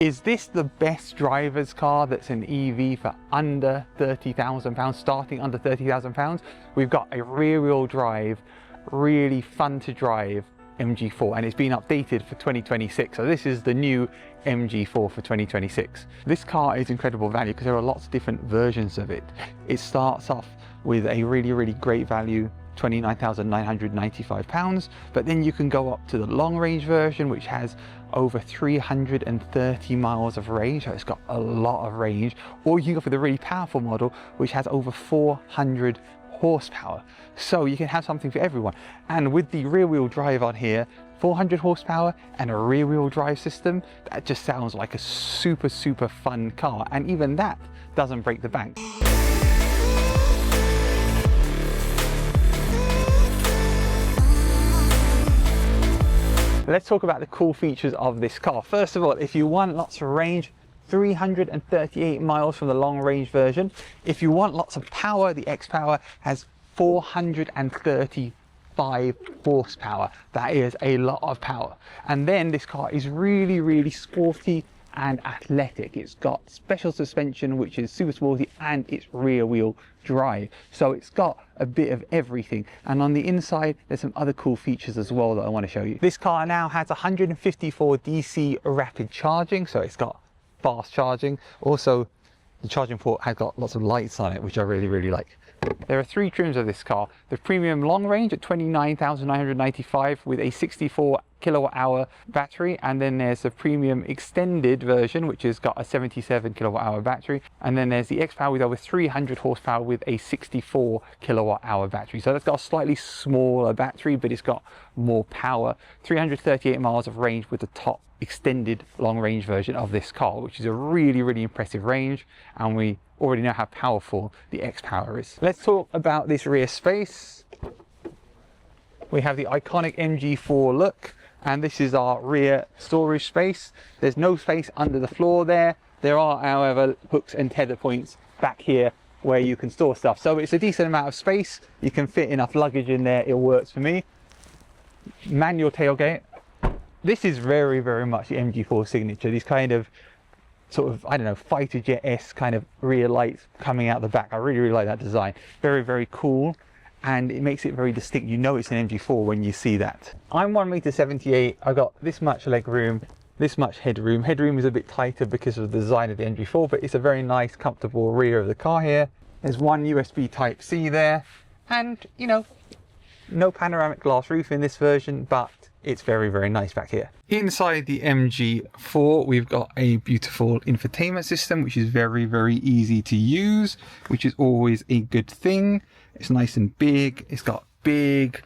Is this the best driver's car that's an EV for under £30,000, starting under £30,000? We've got a rear-wheel drive, really fun to drive MG4, and it's been updated for 2026. So this is the new MG4 for 2026. This car is incredible value because there are lots of different versions of it. It starts off with a really great value, £29,995, but then you can go up to the long range version, which has over 330 miles of range, so it's got a lot of range, or you can go for the really powerful model, which has over 400 horsepower. So you can have something for everyone. And with the rear wheel drive on here, 400 horsepower and a rear wheel drive system, that just sounds like a super fun car, and even that doesn't break the bank. Let's talk about the cool features of this car. First of all, if you want lots of range, 338 miles from the long range version. If you want lots of power, the X-Power has 435 horsepower. That is a lot of power. And then this car is really sporty and athletic. It's got special suspension, which is super sporty, and it's rear wheel drive. So it's got a bit of everything. And on the inside, there's some other cool features as well that I want to show you. This car now has 154 DC rapid charging, so it's got fast charging. Also, the charging port has got lots of lights on it, which I really like. There are three trims of this car. The premium long range at 29,995 with a 64 kilowatt hour battery, and then there's the premium extended version, which has got a 77 kilowatt hour battery, and then there's the X-Power with over 300 horsepower with a 64 kilowatt hour battery. So that's got a slightly smaller battery, but it's got more power. 338 miles of range with the top extended long range version of this car, which is a really impressive range, and we already know how powerful the X-Power is. Let's talk about this rear space. We have the iconic MG4 look, and this is our rear storage space. There's no space under the floor there. There are, however, hooks and tether points back here where you can store stuff. So it's a decent amount of space. You can fit enough luggage in there. It works for me. Manual tailgate. This is very much the MG4 signature. These kind of sort of, I don't know, fighter jet-esque kind of rear lights coming out the back. I really like that design. Very cool, and it makes it very distinct. You know it's an MG4 when you see that. I'm 1.78 m. I've got this much leg room, this much headroom. Headroom is a bit tighter because of the design of the MG4, but it's a very nice, comfortable rear of the car here. There's one USB Type-C there, and you know, no panoramic glass roof in this version, but it's very nice back here. Inside the MG4, we've got a beautiful infotainment system, which is very easy to use, which is always a good thing. It's nice and big. It's got big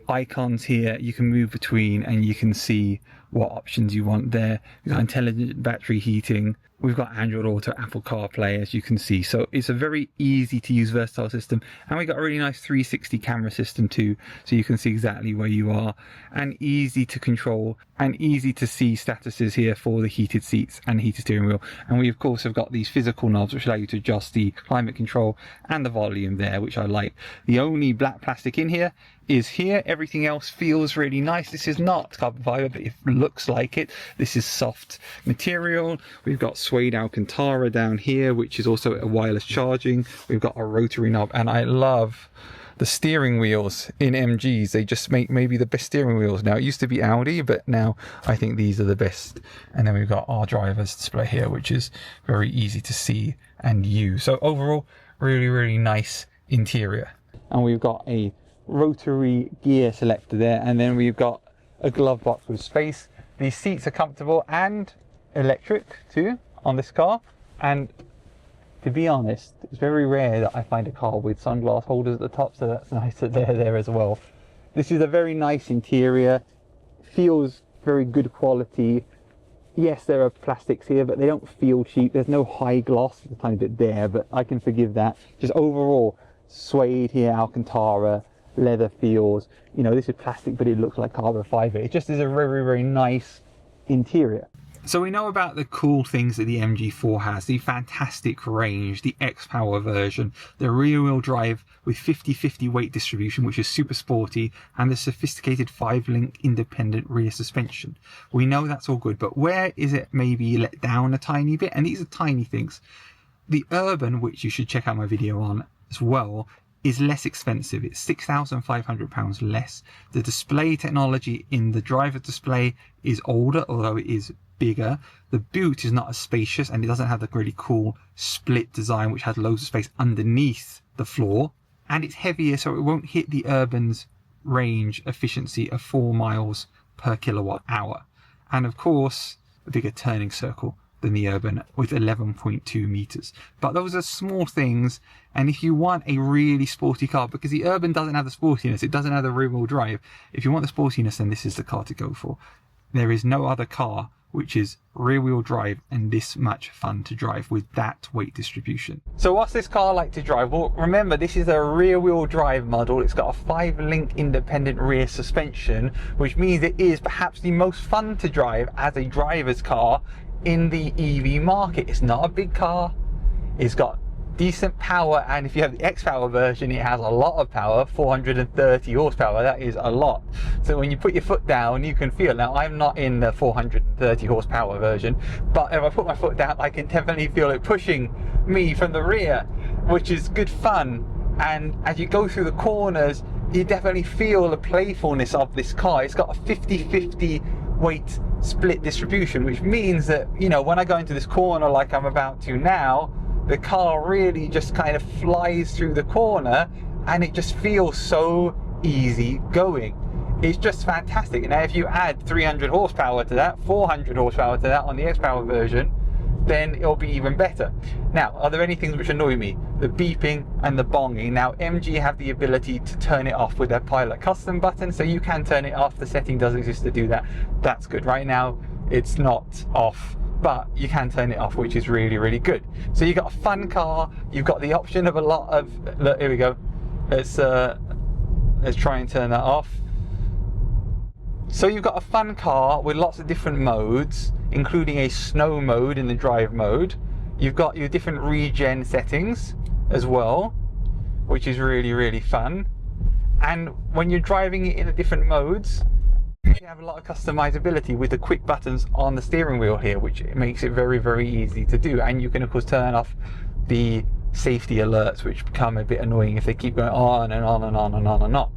icons here you can move between, and you can see what options you want there. We've got intelligent battery heating. We've got Android Auto, Apple CarPlay, as you can see. So it's a very easy to use, versatile system. And we've got a really nice 360 camera system too, so you can see exactly where you are, and easy to control and easy to see statuses here for the heated seats and heated steering wheel. And we of course have got these physical knobs which allow you to adjust the climate control and the volume there, which I like. The only black plastic in here is here. Everything else feels really nice. This is not carbon fiber, but it looks like it. This is soft material. We've got suede Alcantara down here, which is also a wireless charging. We've got a rotary knob, and I love the steering wheels in MGs. They just make maybe the best steering wheels now. It used to be Audi, but now I think these are the best. And then we've got our driver's display here, which is very easy to see and use. So overall, really nice interior. And we've got a rotary gear selector there, and then we've got a glove box with space. These seats are comfortable and electric too on this car, and to be honest, it's very rare that I find a car with sunglass holders at the top, so that's nice that they're there as well. This is a very nice interior, feels very good quality. Yes, there are plastics here, but they don't feel cheap. There's no high gloss, there's a tiny bit there, but I can forgive that. Just overall, suede here, Alcantara, leather feels, you know, this is plastic, but it looks like carbon fiber. It just is a very nice interior. So we know about the cool things that the MG4 has, the fantastic range, the X-Power version, the rear-wheel drive with 50-50 weight distribution, which is super sporty, and the sophisticated 5-link independent rear suspension. We know that's all good, but where is it maybe let down a tiny bit? And these are tiny things. The Urban, which you should check out my video on as well, is less expensive. It's £6,500 less. The display technology in the driver display is older, although it is bigger. The boot is not as spacious, and it doesn't have the really cool split design which has loads of space underneath the floor, and it's heavier, so it won't hit the Urban's range efficiency of 4 miles per kilowatt hour, and of course a bigger turning circle than the Urban with 11.2 meters. But those are small things, and if you want a really sporty car, because the Urban doesn't have the sportiness, it doesn't have the rear wheel drive, if you want the sportiness, then this is the car to go for. There is no other car which is rear wheel drive and this much fun to drive with that weight distribution. So what's this car like to drive? Well, remember, this is a rear wheel drive model. It's got a 5-link independent rear suspension, which means it is perhaps the most fun to drive as a driver's car in the EV market. It's not a big car, it's got decent power, and if you have the X-Power version, it has a lot of power, 430 horsepower. That is a lot. So when you put your foot down, you can feel. Now, I'm not in the 430 horsepower version, but if I put my foot down, I can definitely feel it pushing me from the rear, which is good fun. And as you go through the corners, you definitely feel the playfulness of this car. It's got a 50-50 weight split distribution, which means that, you know, when I go into this corner like I'm about to now, the car really just kind of flies through the corner, and it just feels so easy going. It's just fantastic. Now, if you add 300 horsepower to that, 400 horsepower to that on the X-Power version, then it'll be even better. Now, are there any things which annoy me? The beeping and the bonging. Now, MG have the ability to turn it off with their Pilot Custom button, so you can turn it off. The setting does exist to do that. That's good. Right now, it's not off, but you can turn it off, which is really, really good. So you've got a fun car. You've got the option of a lot of, look, here we go. Let's try and turn that off. So you've got a fun car with lots of different modes, including a snow mode in the drive mode. You've got your different regen settings as well, which is really, really fun. And when you're driving it in the different modes, you have a lot of customizability with the quick buttons on the steering wheel here, which makes it very, very easy to do. And you can of course turn off the safety alerts, which become a bit annoying if they keep going on and on and on and on and on.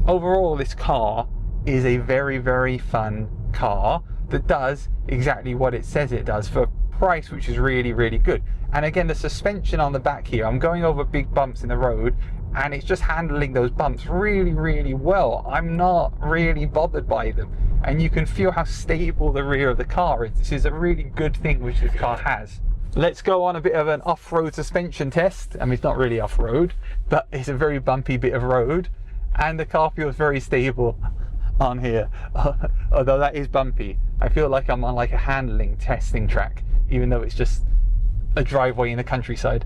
Overall, this car is a very, very fun car that does exactly what it says it does for a price which is really, really good. And again, the suspension on the back here, I'm going over big bumps in the road, and it's just handling those bumps really, really well. I'm not really bothered by them, and you can feel how stable the rear of the car is. This is a really good thing which this car has. Let's go on a bit of an off-road suspension test. I mean, it's not really off-road, but it's a very bumpy bit of road, and the car feels very stable on here. Although that is bumpy, I feel like I'm on like a handling testing track, even though it's just a driveway in the countryside.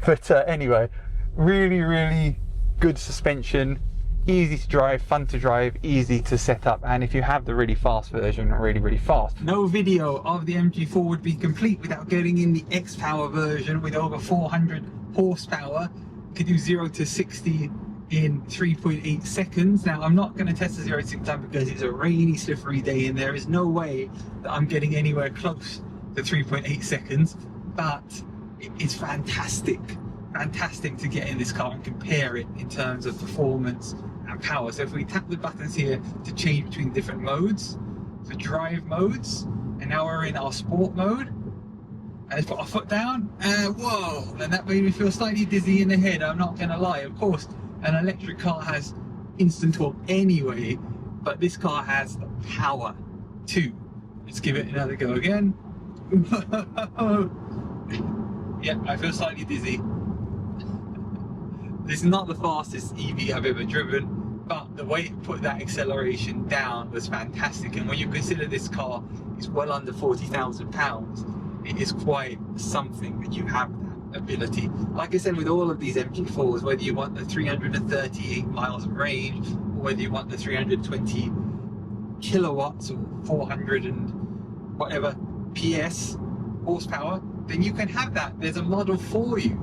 But anyway, really, really good suspension, easy to drive, fun to drive, easy to set up, and if you have the really fast version, really, really fast. No video of the MG4 would be complete without getting in the X-Power version with over 400 horsepower. Could do 0 to 60 in 3.8 seconds. Now, I'm not going to test the 0 to 60 time because it's a rainy, slippery day and there is no way that I'm getting anywhere close to 3.8 seconds, but it's fantastic to get in this car and compare it in terms of performance and power. So if we tap the buttons here to change between different modes, for drive modes, and now we're in our sport mode, and let's put our foot down, whoa, and that made me feel slightly dizzy in the head, I'm not going to lie. Of course, an electric car has instant torque anyway, but this car has the power too. Let's give it another go again. Yeah, I feel slightly dizzy. This is not the fastest EV I've ever driven, but the way it put that acceleration down was fantastic. And when you consider this car is well under £40,000, it is quite something that you have that ability. Like I said, with all of these MG4s, whether you want the 338 miles of range, or whether you want the 320 kilowatts or 400 and whatever PS horsepower, then you can have that. There's a model for you.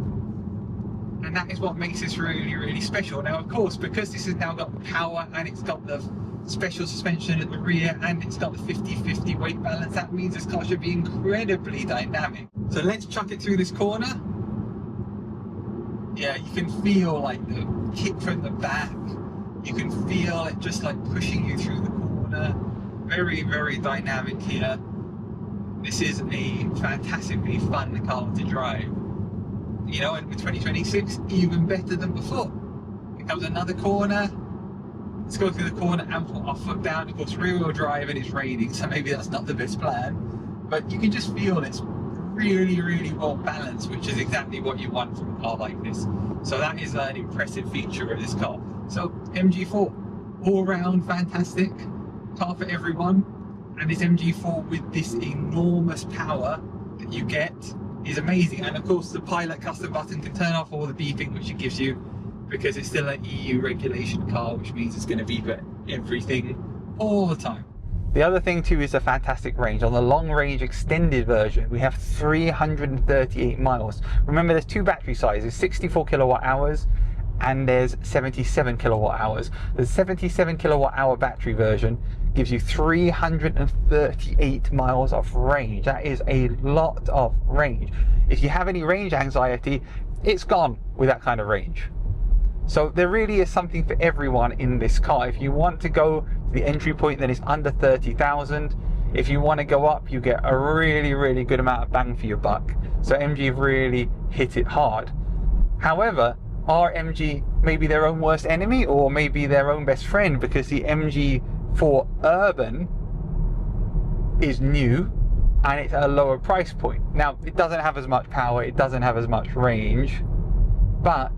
And that is what makes this really, really special. Now, of course, because this has now got the power and it's got the special suspension at the rear and it's got the 50-50 weight balance, that means this car should be incredibly dynamic. So let's chuck it through this corner. Yeah, you can feel like the kick from the back. You can feel it just like pushing you through the corner. Very, very dynamic here. This is a fantastically fun car to drive. You know, and with 2026, even better than before. Here comes another corner. Let's go through the corner and put our foot down. Of course, rear-wheel drive and it's raining, so maybe that's not the best plan. But you can just feel it's really, really well balanced, which is exactly what you want from a car like this. So that is an impressive feature of this car. So MG4, all-round fantastic car for everyone. And this MG4 with this enormous power that you get is amazing. And of course the Pilot custom button can turn off all the beeping which it gives you, because it's still an EU regulation car, which means it's going to beep at everything all the time. The other thing too is a fantastic range. On the long range extended version, we have 338 miles. Remember, there's two battery sizes, 64 kilowatt hours and there's 77 kilowatt hours. The 77 kilowatt hour battery version gives you 338 miles of range. That is a lot of range. If you have any range anxiety, it's gone with that kind of range. So there really is something for everyone in this car. If you want to go to the entry point that is under 30,000, if you want to go up, you get a really, really good amount of bang for your buck. So MG have really hit it hard. However, are MG maybe their own worst enemy, or maybe their own best friend? Because the MG4 Urban is new and it's at a lower price point. Now, it doesn't have as much power, it doesn't have as much range, but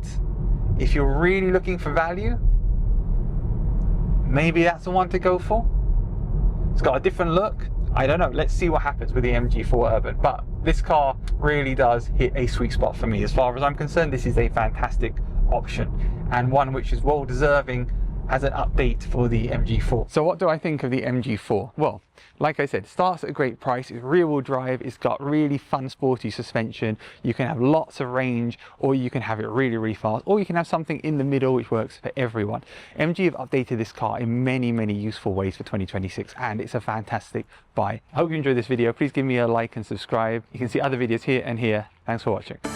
if you're really looking for value, maybe that's the one to go for. It's got a different look. I don't know. Let's see what happens with the MG4 Urban. But this car really does hit a sweet spot for me. As far as I'm concerned, this is a fantastic option, and one which is well deserving as an update for the MG4. So what do I think of the MG4? Well, like I said, it starts at a great price. It's rear-wheel drive. It's got really fun, sporty suspension. You can have lots of range, or you can have it really, really fast, or you can have something in the middle which works for everyone. MG have updated this car in many, many useful ways for 2026, and it's a fantastic buy. I hope you enjoyed this video. Please give me a like and subscribe. You can see other videos here and here. Thanks for watching.